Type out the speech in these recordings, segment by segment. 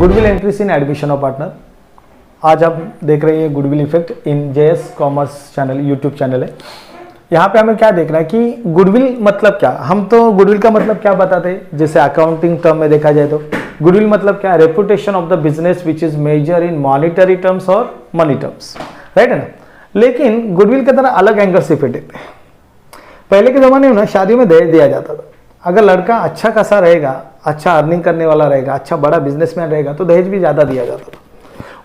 Goodwill entries in admission of partner. आज आप देख रहे हैं goodwill effect in JS commerce channel, YouTube channel है। यहाँ पे हमें क्या देखना है कि गुडविल मतलब क्या। हम तो गुडविल का मतलब क्या बताते हैं, जैसे अकाउंटिंग टर्म में देखा जाए तो गुडविल मतलब क्या, reputation of the business which is measured in monetary terms और मनी टर्म्स, राइट है ना। लेकिन गुडविल के तरह अलग एंगल से फिट देते हैं। पहले के जमाने में ना शादी में दहेज दिया जाता था। अगर लड़का अच्छा खासा रहेगा, अच्छा अर्निंग करने वाला रहेगा, अच्छा बड़ा बिजनेसमैन रहेगा तो दहेज भी ज्यादा दिया जाता था।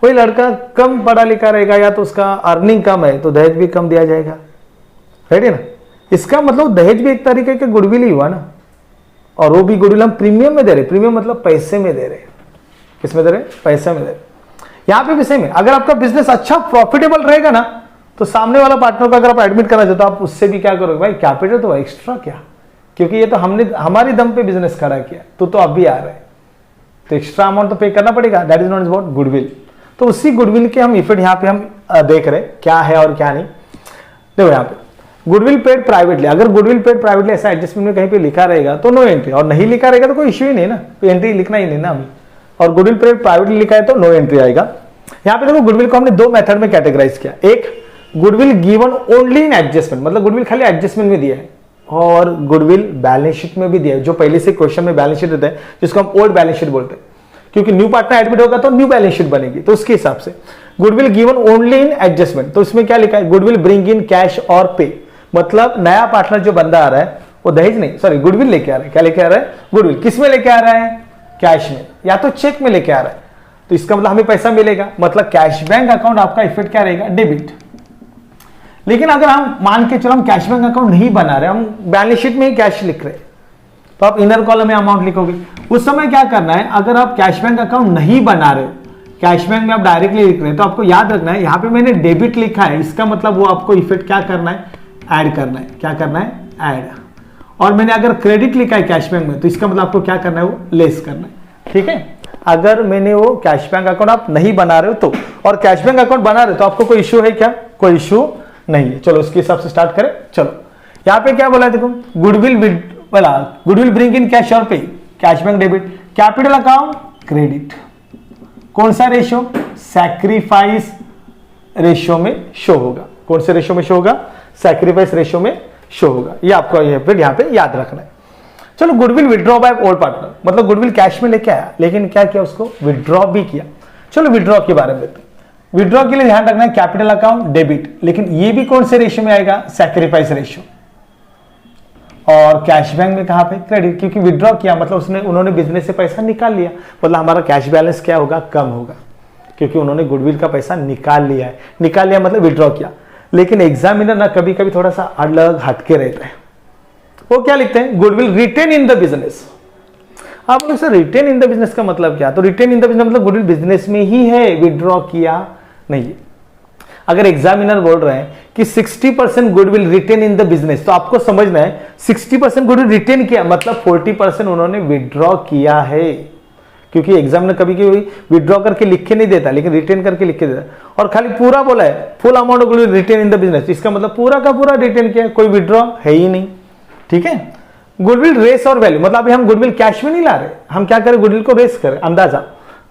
वही लड़का कम पढ़ा लिखा रहेगा या तो उसका अर्निंग कम है तो दहेज भी कम दिया जाएगा, राइट है ना। इसका मतलब दहेज भी एक तरीके का गुडविल ही हुआ ना। और वो भी गुडविल हम प्रीमियम में दे रहे। प्रीमियम मतलब पैसे में दे रहे। किस में दे रहे? पैसे में दे रहे। यहाँ पे भी सेम है। अगर आपका बिजनेस अच्छा प्रॉफिटेबल रहेगा ना तो सामने वाला पार्टनर को अगर आप एडमिट करना चाहते हो आप उससे भी क्या करोगे, भाई कैपिटल तो एक्स्ट्रा क्या, क्योंकि ये तो हमने हमारी दम पे बिजनेस खड़ा किया, तो अब भी आ रहा है तो एक्स्ट्रा अमाउंट तो पे करना पड़ेगा। That is not is what goodwill. तो उसी गुडविल के हम इफेक्ट यहाँ पे हम देख रहे हैं क्या है और क्या नहीं। देखो यहाँ पे गुडविल पेड प्राइवेटली। अगर गुडविल पेड प्राइवेटली ऐसा एडजस्टमेंट में कहीं पे लिखा रहेगा तो नो एंट्री, और नहीं लिखा रहेगा तो कोई इश्यू ही नहीं ना, तो एंट्री लिखना ही नहीं ना हमें। और गुडविल पेड प्राइवेटली लिखा है तो नो एंट्री आएगा। यहाँ पे देखो गुडविल को हमने दो मेथड में कैटेगराइज किया। एक goodwill given only in adjustment, मतलब गुडविल खाली एडजस्टमेंट में दिया है, और गुडविल बैलेंस शीट में भी दिया है, जो पहले से क्वेश्चन में बैलेंस शीट देता है जिसको हम ओल्ड बैलेंस शीट बोलते हैं, क्योंकि न्यू पार्टनर एडमिट होगा तो न्यू बैलेंस शीट बनेगी। तो उसके हिसाब से goodwill given only in adjustment, तो इसमें क्या लिखा है, गुडविल ब्रिंग इन कैश और पे, मतलब नया पार्टनर जो बंदा आ रहा है वो दहेज नहीं, सॉरी गुडविल लेके आ रहा है। क्या लेके आ रहा है? गुडविल। किस में लेके आ रहा है? कैश में या तो चेक में लेके आ रहा है। तो इसका मतलब हमें पैसा मिलेगा, मतलब कैश बैंक अकाउंट आपका इफेक्ट क्या रहेगा, डेबिट। लेकिन अगर हम मान के चलो हम कैश बैंक अकाउंट नहीं बना रहे, हम बैलेंस शीट में ही कैश लिख रहे हैं, तो आप इनर कॉलम में अमाउंट लिखोगे। उस समय क्या करना है, अगर आप कैश बैंक अकाउंट नहीं बना रहे हो, कैश बैंक में आप डायरेक्टली लिख रहे हैं, तो आपको याद रखना है यहाँ पे मैंने डेबिट लिखा है, इसका मतलब वो आपको इफेक्ट क्या करना है, ऐड करना है। क्या करना है? ऐड। और मैंने अगर क्रेडिट लिखा है कैश बैंक में तो इसका मतलब आपको क्या करना है, वो लेस करना है। ठीक है। अगर मैंने वो कैश बैंक अकाउंट आप नहीं बना रहे हो तो, और कैश बैंक अकाउंट बना रहे हो तो आपको कोई इश्यू है क्या? कोई इश्यू नहीं है। चलो उसके हिसाब से स्टार्ट करें। चलो यहाँ पे क्या बोला है, देखो goodwill goodwill bring in cash और पे, cash bank debit, capital account credit. कौन सा रेशियो? सैक्रिफाइस रेशियो में शो होगा। कौन से रेशियो में शो होगा? सैक्रिफाइस रेशियो में शो होगा। ये आपको यहाँ पे याद रखना है। चलो goodwill withdraw by old partner, मतलब गुडविल कैश में लेके आया लेकिन क्या किया, उसको विड्रॉ भी किया। चलो विड्रॉ के बारे में देखते हैं। विड्रॉ के लिए ध्यान रखना है कैपिटल अकाउंट डेबिट, लेकिन ये भी कौन से रेशियो में आएगा? Sacrifice ratio. और कैश बैंक में कहां पे? क्रेडिट, क्योंकि विड्रॉ किया मतलब उन्होंने बिजनेस से पैसा निकाल लिया, मतलब हमारा कैश बैलेंस क्या होगा? कम होगा, क्योंकि उन्होंने गुडविल का पैसा निकाल लिया है। निकाल लिया मतलब विड्रॉ किया। लेकिन एग्जामिनर ना कभी कभी थोड़ा सा अलग हटके रहता है। वो क्या लिखते हैं? Goodwill retained in the business. आप लोग sir retained in the business का मतलब क्या? तो रिटेन इन द बिजनेस मतलब गुडविल बिजनेस में ही है, विड्रॉ किया नहीं। अगर एग्जामिनर बोल रहे हैं कि 60% goodwill retained in the business, तो आपको समझना है 60% गुडविल रिटेन किया मतलब 40% उन्होंने विड्रॉ किया है, क्योंकि एग्जामिनर कभी कभी विड्रॉ करके लिख के नहीं देता लेकिन रिटेन करके लिख के देता। और खाली पूरा बोला है full amount of goodwill retained in the business, इसका मतलब पूरा का पूरा रिटेन किया, कोई विड्रॉ है ही नहीं। ठीक है। गुडविल रेस और वैल्यू, मतलब अभी हम गुडविल कैश में नहीं ला रहे, हम क्या करें, गुडविल को रेस करें, अंदाजा।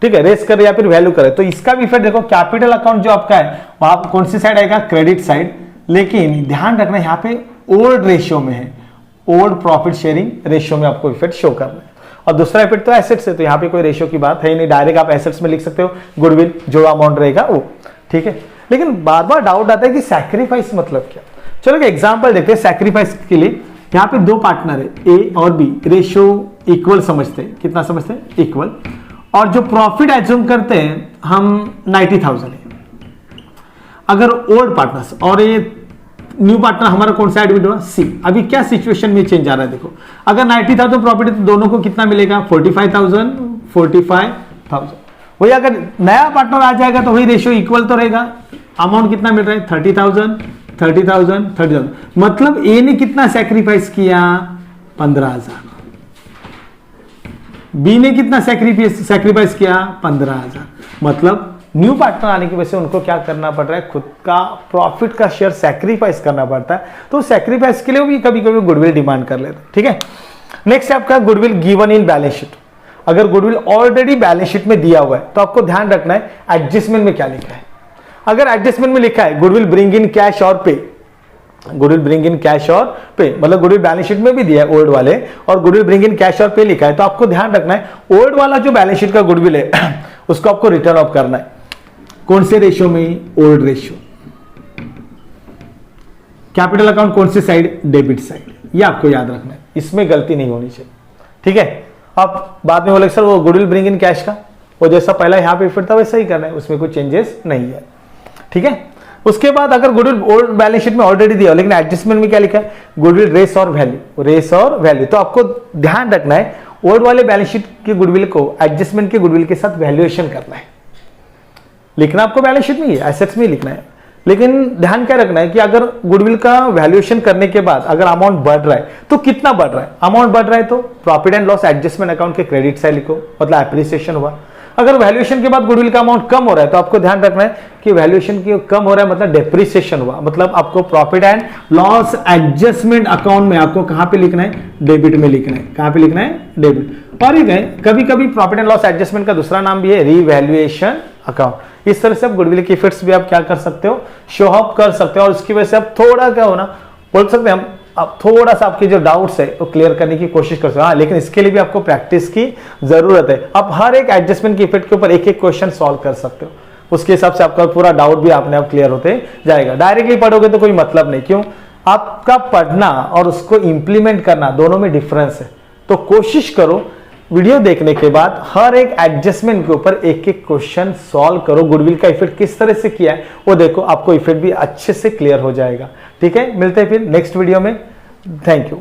ठीक है, रेस करें या फिर वैल्यू करें। तो इसका भी इफेक्ट देखो, कैपिटल अकाउंट जो आपका है वहां कौन सी साइड आएगा? Credit side. लेकिन ध्यान रखना यहाँ पे ओल्ड रेशियो में है, ओल्ड प्रॉफिट शेयरिंग रेशियो में आपको इफेक्ट शो करना है। और दूसरा इफेक्ट तो एसेट्स है, तो यहाँ पे कोई रेशियो की बात है ही नहीं, डायरेक्ट आप एसेट्स में लिख सकते हो गुडविल, जो अमाउंट रहेगा वो। ठीक है। लेकिन बार बार डाउट आता है कि सैक्रिफाइस मतलब क्या। चलो एग्जाम्पल देखते हैं सैक्रिफाइस के लिए। यहाँ पे दो पार्टनर है, ए और बी, रेशियो इक्वल समझते हैं। कितना समझते हैं? इक्वल। और जो प्रॉफिट एज्यूम करते हैं हम 90,000 है। अगर ओल्ड पार्टनर्स और ये न्यू पार्टनर हमारा कौन सा एडमिट हुआ? सी। अभी क्या सिचुएशन में चेंज आ रहा है देखो, अगर 90,000 प्रॉफिट है तो दोनों को कितना मिलेगा? 45,000। वही अगर नया पार्टनर आ जाएगा तो वही रेशियो इक्वल तो रहेगा। अमाउंट कितना मिल रहा है? 30,000। मतलब ए ने कितना सैक्रिफाइस किया? 15,000। बी ने कितना सैक्रिफाइस किया? 15,000। मतलब न्यू पार्टनर आने की वजह से उनको क्या करना पड़ रहा है? खुद का प्रॉफिट का शेयर सैक्रिफाइस करना पड़ता है। तो सैक्रिफाइस के लिए भी कभी कभी गुडविल डिमांड कर लेते हैं। ठीक है। नेक्स्ट है आपका goodwill given in balance sheet. अगर गुडविल ऑलरेडी बैलेंस शीट में दिया हुआ है तो आपको ध्यान रखना है एडजस्टमेंट में क्या लिखा है। अगर एडजस्टमेंट में लिखा है गुडविल ब्रिंग इन कैश और पे, गुडविल ब्रिंग इन कैश और पे मतलब गुडविल बैलेंस शीट में भी दिया है ओल्ड वाले, और गुडविल ब्रिंग इन कैश और पे लिखा है, तो आपको ध्यान रखना है ओल्ड वाला जो बैलेंस शीट का गुडविल है उसको आपको रिटर्न ऑफ करना है। कौन से रेशियो में? Old ratio. कैपिटल अकाउंट कौन सी साइड? Debit side. ये आपको याद रखना है, इसमें गलती नहीं होनी चाहिए, ठीक है। आप बाद में बोले सर वो गुडविल ब्रिंग इन कैश का वो जैसा पहला यहाँ पे फिट था वैसा ही करना है, उसमें कोई चेंजेस नहीं है, ठीक है। उसके बाद अगर गुडविल ओल्ड बैलेंस शीट में ऑलरेडी दिया लेकिन एडजस्टमेंट में क्या लिखा है? गुडविल रेस और वैल्यू, रेस और वैल्यू, तो आपको ध्यान रखना है ओल्ड वाले बैलेंस शीट के गुडविल को एडजस्टमेंट के गुडविल के साथ वैल्यूएशन करना है। लिखना आपको बैलेंस शीट में ही, एसेट्स में लिखना है, लेकिन ध्यान क्या रखना है कि अगर गुडविल का वैल्यूएशन करने के बाद अगर अमाउंट बढ़ रहा है तो कितना बढ़ रहा है? अमाउंट बढ़ रहा है तो profit and loss adjustment account के क्रेडिट साइड लिखो, मतलब एप्रिसिएशन हुआ। अगर वैल्यूएशन के बाद गुडविल का अमाउंट कम हो रहा है तो आपको ध्यान रखना है कि वैल्यूएशन की कम हो रहा है मतलब डेप्रिसिएशन हुआ, मतलब आपको profit and loss adjustment account में आपको कहां पे लिखना है? डेबिट में लिखना है। कहां पे लिखना है? डेबिट। और ये कभी कभी प्रॉफिट एंड लॉस एडजस्टमेंट का दूसरा नाम भी है रीवैल्यूएशन अकाउंट। इस तरह से आप गुडविल की इफेक्ट्स भी आप क्या कर सकते हो? शो ऑफ कर सकते हो, और उसकी वजह से आप थोड़ा क्या हो ना बोल सकते हैं हम, आप थोड़ा सा आपके जो डाउट्स है वो क्लियर करने की कोशिश कर सकते हो। हाँ, लेकिन इसके लिए भी आपको प्रैक्टिस की जरूरत है। आप हर एक एडजस्टमेंट की इफेक्ट के ऊपर एक एक क्वेश्चन सॉल्व कर सकते हो, उसके हिसाब से आपका पूरा डाउट भी अपने आप क्लियर होते जाएगा। डायरेक्टली पढ़ोगे तो कोई मतलब नहीं, क्यों? आपका पढ़ना और उसको इंप्लीमेंट करना दोनों में डिफरेंस है। तो कोशिश करो वीडियो देखने के बाद हर एक एडजस्टमेंट के ऊपर एक एक क्वेश्चन सॉल्व करो, गुडविल का इफेक्ट किस तरह से किया है वो देखो, आपको इफेक्ट भी अच्छे से क्लियर हो जाएगा, ठीक है। मिलते हैं फिर नेक्स्ट वीडियो में, थैंक यू।